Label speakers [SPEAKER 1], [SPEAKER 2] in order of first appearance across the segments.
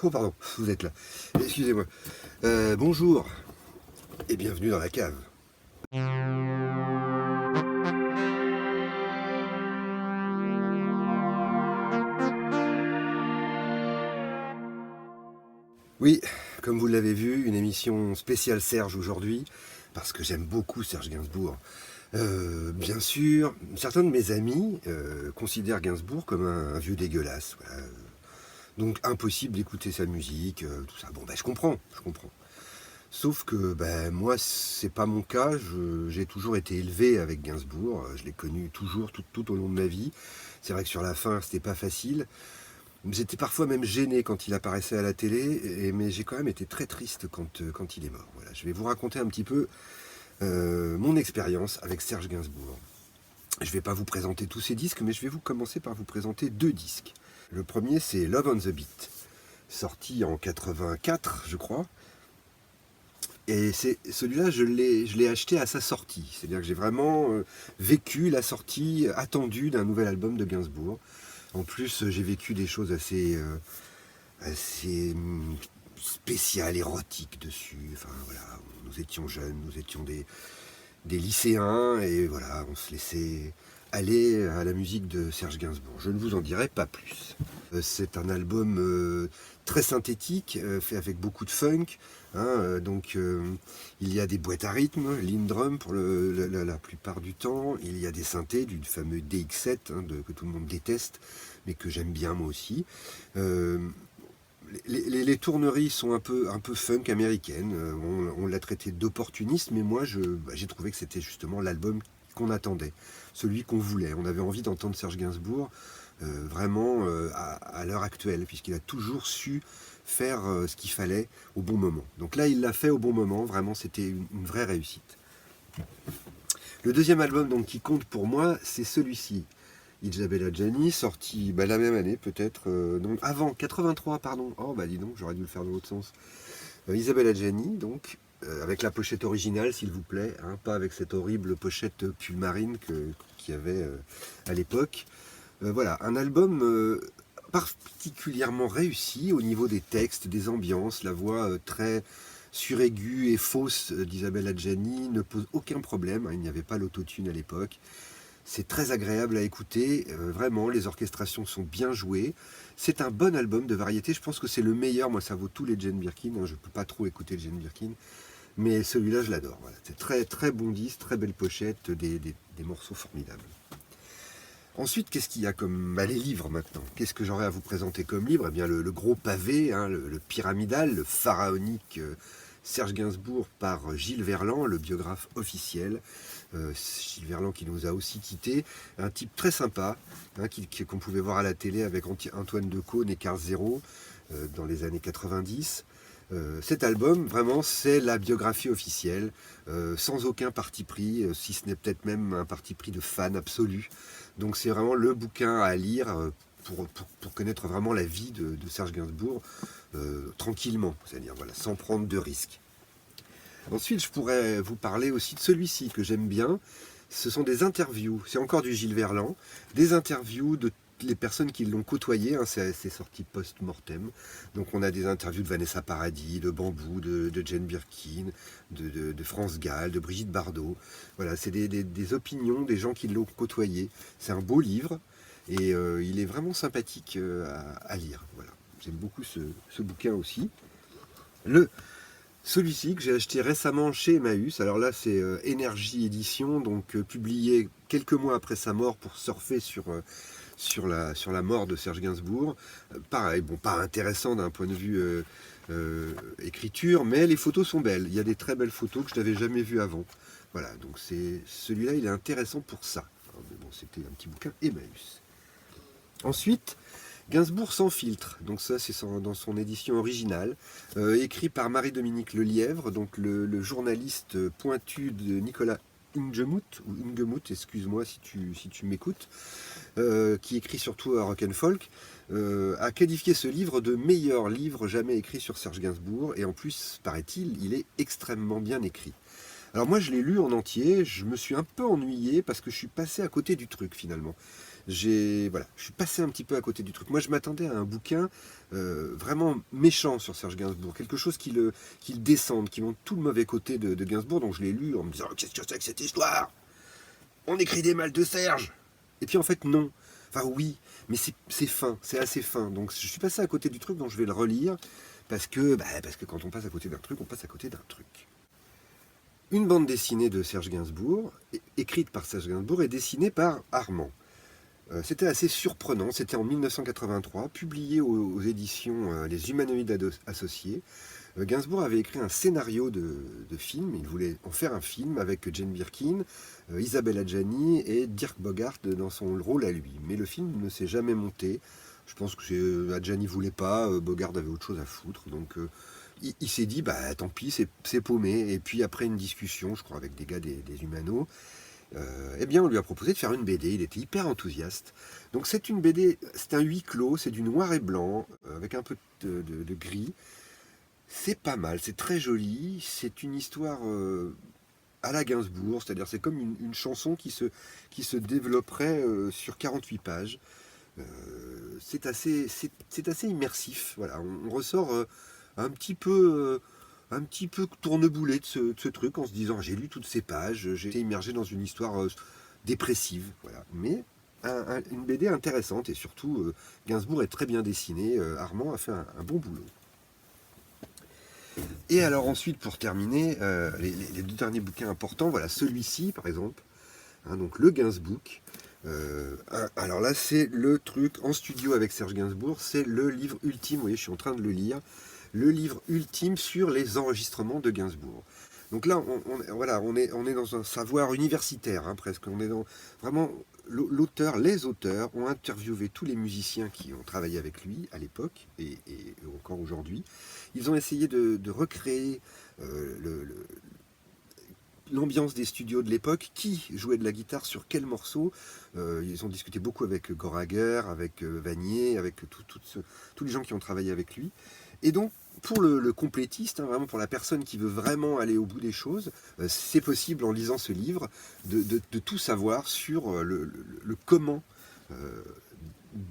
[SPEAKER 1] Oh pardon, vous êtes là. Excusez-moi. Bonjour et bienvenue dans la cave. Oui, comme vous l'avez vu, une émission spéciale Serge aujourd'hui, parce que j'aime beaucoup Serge Gainsbourg. Bien sûr, certains de mes amis considèrent Gainsbourg comme un vieux dégueulasse. Voilà. Donc impossible d'écouter sa musique, tout ça. Bon, je comprends, je comprends. Sauf que moi, c'est pas mon cas. J'ai toujours été élevé avec Gainsbourg. Je l'ai connu toujours, tout au long de ma vie. C'est vrai que sur la fin, c'était pas facile. J'étais parfois même gêné quand il apparaissait à la télé, mais j'ai quand même été très triste quand il est mort. Voilà, je vais vous raconter un petit peu mon expérience avec Serge Gainsbourg. Je ne vais pas vous présenter tous ces disques, mais je vais vous commencer par vous présenter deux disques. Le premier, c'est Love on the Beat, sorti en 84, je crois. Et celui-là, je l'ai acheté à sa sortie. C'est-à-dire que j'ai vraiment vécu la sortie attendue d'un nouvel album de Gainsbourg. En plus, j'ai vécu des choses assez spéciales, érotiques dessus. Enfin voilà, nous étions jeunes, nous étions des lycéens et voilà, on se laissait aller à la musique de Serge Gainsbourg. Je ne vous en dirai pas plus. C'est un album très synthétique, fait avec beaucoup de funk. Il y a des boîtes à rythme, Lindrum pour la plupart du temps. Il y a des synthés du fameux DX7 que tout le monde déteste, mais que j'aime bien moi aussi. Les tourneries sont un peu funk américaines. On l'a traité d'opportuniste, mais moi j'ai trouvé que c'était justement l'album qu'on attendait, celui qu'on voulait. On avait envie d'entendre Serge Gainsbourg vraiment à l'heure actuelle, puisqu'il a toujours su faire ce qu'il fallait au bon moment. Donc là, il l'a fait au bon moment, vraiment, c'était une vraie réussite. Le deuxième album donc, qui compte pour moi, c'est celui-ci, Isabella Gianni, sorti la même année peut-être, donc avant, 83 pardon, oh dis donc, j'aurais dû le faire dans l'autre sens. Isabella Gianni, donc, avec la pochette originale s'il vous plaît, pas avec cette horrible pochette pull marine qu'il y avait à l'époque. Voilà, un album particulièrement réussi au niveau des textes, des ambiances, la voix très suraiguë et fausse d'Isabella Gianni ne pose aucun problème, il n'y avait pas l'autotune à l'époque. C'est très agréable à écouter, vraiment, les orchestrations sont bien jouées. C'est un bon album de variété, je pense que c'est le meilleur, moi ça vaut tous les Jane Birkin, je ne peux pas trop écouter le Jane Birkin, mais celui-là je l'adore. Voilà. C'est très très bon disque, très belle pochette, des morceaux formidables. Ensuite, qu'est-ce qu'il y a comme les livres maintenant? Qu'est-ce que j'aurais à vous présenter comme livre? Eh bien, le gros pavé, le pyramidal, le pharaonique Serge Gainsbourg par Gilles Verland, le biographe officiel. Gilles Verland qui nous a aussi quittés. Un type très sympa, qu'on pouvait voir à la télé avec Antoine Decaune et Carl Zéro dans les années 90. Cet album, vraiment, c'est la biographie officielle, sans aucun parti pris, si ce n'est peut-être même un parti pris de fan absolu. Donc c'est vraiment le bouquin à lire pour connaître vraiment la vie de Serge Gainsbourg tranquillement, c'est-à-dire voilà, sans prendre de risques. Ensuite, je pourrais vous parler aussi de celui-ci que j'aime bien. Ce sont des interviews, c'est encore du Gilles Verland, des interviews de les personnes qui l'ont côtoyé, c'est sorti post-mortem. Donc on a des interviews de Vanessa Paradis, de Bambou, de Jane Birkin, de France Gall, de Brigitte Bardot. Voilà, c'est des opinions des gens qui l'ont côtoyé. C'est un beau livre et il est vraiment sympathique à lire. Voilà. J'aime beaucoup ce bouquin aussi. Celui-ci que j'ai acheté récemment chez Emmaüs, alors là c'est Énergie Édition, donc publié quelques mois après sa mort pour surfer sur la mort de Serge Gainsbourg. Pareil, pas intéressant d'un point de vue écriture, mais les photos sont belles. Il y a des très belles photos que je n'avais jamais vues avant. Voilà, donc celui-là, il est intéressant pour ça. Alors, c'était un petit bouquin Emmaüs. Ensuite, Gainsbourg sans filtre, donc ça c'est dans son édition originale, écrit par Marie-Dominique Lelièvre, donc le journaliste pointu de Nicolas Ingemuth, excuse-moi si tu m'écoutes, qui écrit surtout à rock and folk, a qualifié ce livre de meilleur livre jamais écrit sur Serge Gainsbourg, et en plus, paraît-il, il est extrêmement bien écrit. Alors moi je l'ai lu en entier, je me suis un peu ennuyé parce que je suis passé à côté du truc finalement. voilà, je suis passé un petit peu à côté du truc. Moi, je m'attendais à un bouquin vraiment méchant sur Serge Gainsbourg, quelque chose qui le descende, qui montre tout le mauvais côté de Gainsbourg, donc je l'ai lu en me disant qu'est-ce que c'est que cette histoire? On écrit des mal de Serge. Et puis en fait, non. Enfin, oui, mais c'est fin, c'est assez fin. Donc je suis passé à côté du truc, donc je vais le relire, parce que quand on passe à côté d'un truc, on passe à côté d'un truc. Une bande dessinée de Serge Gainsbourg, écrite par Serge Gainsbourg et dessinée par Armand. C'était assez surprenant, c'était en 1983, publié aux éditions Les Humanoïdes Associés. Gainsbourg avait écrit un scénario de film, il voulait en faire un film avec Jane Birkin, Isabelle Adjani et Dirk Bogarde dans son rôle à lui. Mais le film ne s'est jamais monté. Je pense que Adjani voulait pas, Bogarde avait autre chose à foutre, donc il s'est dit, bah tant pis, c'est paumé. Et puis après une discussion, je crois, avec des gars des Humanos, eh bien on lui a proposé de faire une BD, il était hyper enthousiaste. Donc c'est une BD, c'est un huis clos, c'est du noir et blanc, avec un peu de gris. C'est pas mal, c'est très joli, c'est une histoire à la Gainsbourg, c'est-à-dire c'est comme une chanson qui se développerait sur 48 pages. C'est assez immersif, voilà, on ressort un petit peu... un petit peu tourneboulé de ce truc en se disant j'ai lu toutes ces pages, j'ai été immergé dans une histoire dépressive, voilà. Mais une BD intéressante et surtout Gainsbourg est très bien dessiné, Armand a fait un bon boulot. Et alors ensuite, pour terminer, les deux derniers bouquins importants, voilà, celui-ci par exemple, hein, donc le Gainsbook. Alors là, c'est le truc en studio avec Serge Gainsbourg, c'est le livre ultime, vous voyez, je suis en train de le lire, le livre ultime sur les enregistrements de Gainsbourg. Donc là, voilà, on est dans un savoir universitaire, hein, presque. On est dans vraiment les auteurs ont interviewé tous les musiciens qui ont travaillé avec lui à l'époque et encore aujourd'hui. Ils ont essayé de recréer l'ambiance des studios de l'époque, qui jouait de la guitare sur quel morceau. Ils ont discuté beaucoup avec Goraguer, avec Vanier, avec tous les gens qui ont travaillé avec lui. Et donc, pour le complétiste, hein, vraiment pour la personne qui veut vraiment aller au bout des choses, c'est possible en lisant ce livre de tout savoir sur le comment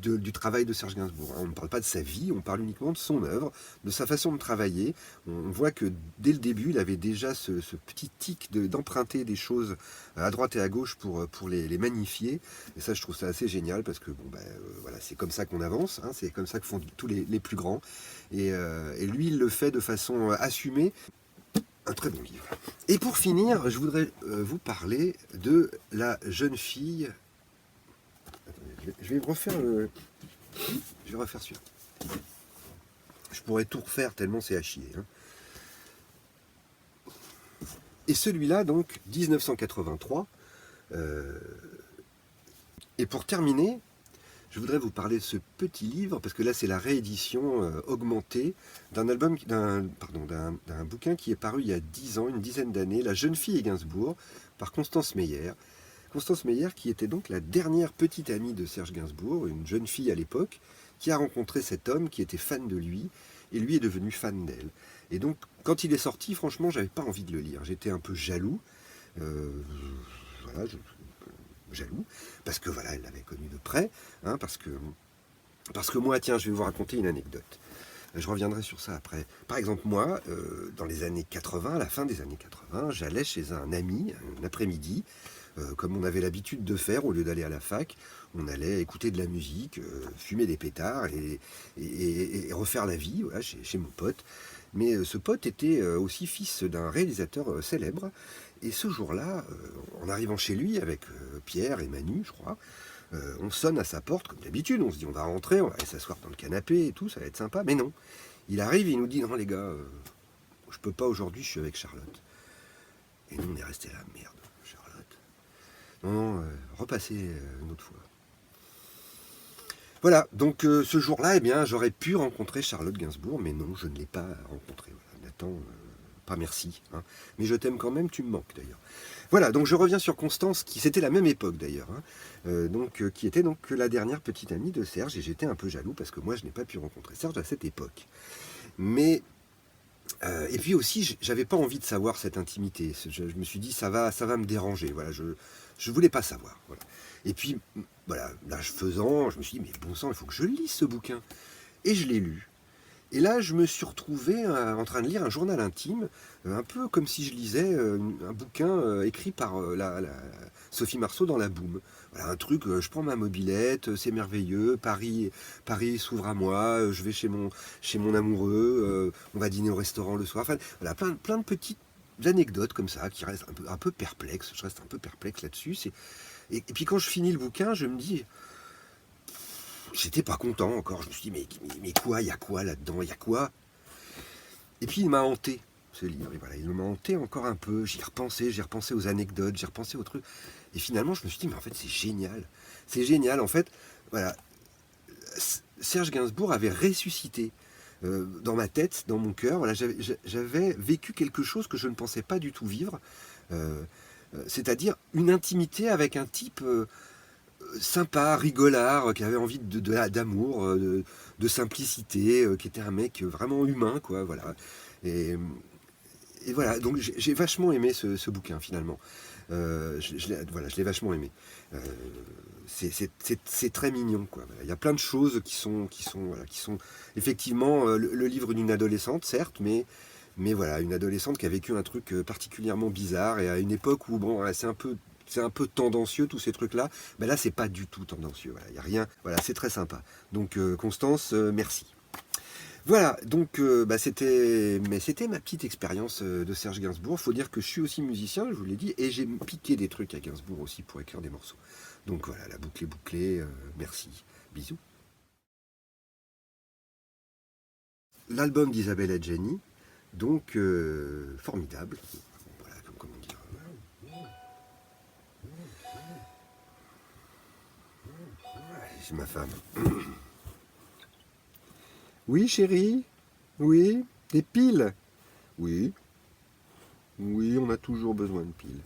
[SPEAKER 1] du travail de Serge Gainsbourg. On ne parle pas de sa vie, on parle uniquement de son œuvre, de sa façon de travailler. On voit que dès le début, il avait déjà ce petit tic d'emprunter des choses à droite et à gauche pour les magnifier. Et ça, je trouve ça assez génial parce que voilà, c'est comme ça qu'on avance, hein, c'est comme ça que font tous les plus grands. Et lui, il le fait de façon assumée. Un très bon livre. Et pour finir, je voudrais vous parler de la jeune fille. Je vais refaire le. Je vais refaire celui-là. Je pourrais tout refaire tellement c'est à chier. Hein. Et celui-là, donc, 1983. Et pour terminer, je voudrais vous parler de ce petit livre, parce que là, c'est la réédition augmentée d'un album, d'un bouquin qui est paru il y a 10 ans, une dizaine d'années, La jeune fille et Gainsbourg, par Constance Meyer. Constance Meyer, qui était donc la dernière petite amie de Serge Gainsbourg, une jeune fille à l'époque, qui a rencontré cet homme qui était fan de lui, et lui est devenu fan d'elle. Et donc, quand il est sorti, franchement, j'avais pas envie de le lire. J'étais un peu jaloux. Voilà, jaloux, parce que voilà, elle l'avait connu de près, hein, parce que moi, tiens, je vais vous raconter une anecdote. Je reviendrai sur ça après. Par exemple, moi, dans les années 80, à la fin des années 80, j'allais chez un ami, un après-midi, comme on avait l'habitude de faire au lieu d'aller à la fac. On allait écouter de la musique, fumer des pétards et refaire la vie, voilà, chez mon pote. Mais ce pote était aussi fils d'un réalisateur célèbre. Et ce jour-là, en arrivant chez lui avec Pierre et Manu, je crois, on sonne à sa porte comme d'habitude. On se dit on va rentrer, on va aller s'asseoir dans le canapé et tout, ça va être sympa. Mais non, il arrive, il nous dit non les gars, je peux pas aujourd'hui, je suis avec Charlotte. Et nous on est resté là, merde, Charlotte. Non, repassez une autre fois. Voilà, donc ce jour-là, eh bien, j'aurais pu rencontrer Charlotte Gainsbourg, mais non, je ne l'ai pas rencontrée. Voilà. Nathan, pas merci. Hein. Mais je t'aime quand même, tu me manques d'ailleurs. Voilà, donc je reviens sur Constance, qui c'était la même époque d'ailleurs, hein, qui était donc la dernière petite amie de Serge, et j'étais un peu jaloux parce que moi je n'ai pas pu rencontrer Serge à cette époque. Mais et puis aussi, j'avais pas envie de savoir cette intimité. Je me suis dit ça va me déranger. Voilà, Je voulais pas savoir. Voilà. Et puis, voilà, l'âge faisant, je me suis dit, mais bon sang, il faut que je lise ce bouquin. Et je l'ai lu. Et là, je me suis retrouvé en train de lire un journal intime, un peu comme si je lisais un bouquin écrit par Sophie Marceau dans La Boum. Voilà, un truc, je prends ma mobilette, c'est merveilleux, Paris s'ouvre à moi, je vais chez mon amoureux, on va dîner au restaurant le soir. Enfin, voilà, plein de petites anecdotes comme ça qui restent un peu perplexes. Je reste un peu perplexe là-dessus. Et puis quand je finis le bouquin, je me dis, j'étais pas content encore. Je me suis dit, mais quoi, il y a quoi là-dedans, il y a quoi? Et puis il m'a hanté, ce livre. Et voilà, il m'a hanté encore un peu. J'ai repensé aux anecdotes, j'ai repensé aux trucs. Et finalement, je me suis dit, mais en fait, c'est génial. C'est génial. En fait, voilà, Serge Gainsbourg avait ressuscité dans ma tête, dans mon cœur. Voilà, j'avais vécu quelque chose que je ne pensais pas du tout vivre. Euh, C'est-à-dire une intimité avec un type sympa, rigolard, qui avait envie d'amour, de simplicité, qui était un mec vraiment humain, quoi, voilà. Et, et voilà, donc j'ai vachement aimé ce bouquin, finalement. Voilà, je l'ai vachement aimé. Euh, c'est très mignon, quoi. Voilà. Il y a plein de choses voilà, qui sont effectivement le livre d'une adolescente, certes, mais voilà, une adolescente qui a vécu un truc particulièrement bizarre et à une époque où, bon, voilà, c'est un peu tendancieux tous ces trucs-là. Ben là, c'est pas du tout tendancieux. Voilà, y a rien. Voilà, c'est très sympa. Donc, Constance, merci. Voilà, donc c'était ma petite expérience de Serge Gainsbourg. Faut dire que je suis aussi musicien, je vous l'ai dit, et j'ai piqué des trucs à Gainsbourg aussi pour écrire des morceaux. Donc voilà, la boucle est bouclée. Merci. Bisous. L'album d'Isabelle Adjani, donc formidable. Voilà, comment dire. C'est ma femme. Oui, chérie. Oui. Des piles. Oui. Oui, on a toujours besoin de piles.